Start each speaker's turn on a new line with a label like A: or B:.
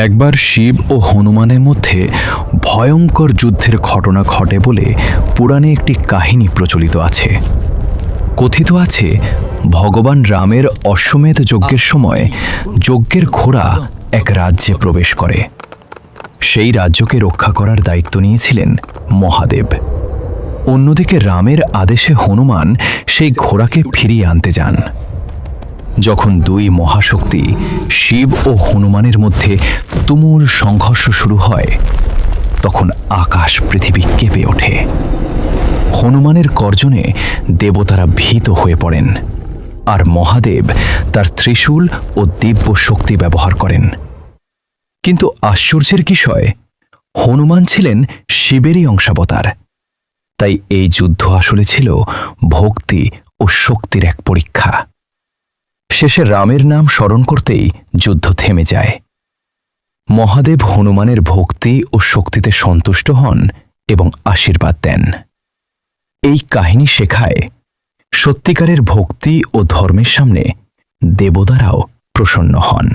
A: একবার শিব ও হনুমানের মধ্যে ভয়ঙ্কর যুদ্ধের ঘটনা ঘটে বলে পুরাণে একটি কাহিনী প্রচলিত আছে। কথিত আছে, ভগবান রামের অশ্বমেধ যজ্ঞের সময় যজ্ঞের ঘোড়া এক রাজ্যে প্রবেশ করে। সেই রাজ্যকে রক্ষা করার দায়িত্ব নিয়েছিলেন মহাদেব। অন্যদিকে রামের আদেশে হনুমান সেই ঘোড়াকে ফিরিয়ে আনতে যান। যখন দুই মহাশক্তি শিব ও হনুমানের মধ্যে তুমুল সংঘর্ষ শুরু হয়, তখন আকাশ পৃথিবী কেঁপে ওঠে। হনুমানের গর্জনে দেবতারা ভীত হয়ে পড়েন, আর মহাদেব তার ত্রিশূল ও দিব্য শক্তি ব্যবহার করেন। কিন্তু আশ্চর্যের বিষয়, হনুমান ছিলেন শিবেরই অংশাবতার। তাই এই যুদ্ধ আসলে ছিল ভক্তি ও শক্তির এক পরীক্ষা। শেষে রামের নাম স্মরণ করতেই যুদ্ধ থেমে যায়। মহাদেব হনুমানের ভক্তি ও শক্তিতে সন্তুষ্ট হন এবং আশীর্বাদ দেন। এই কাহিনী শেখায়, সত্যিকারের ভক্তি ও ধর্মের সামনে দেবতারাও প্রসন্ন হন।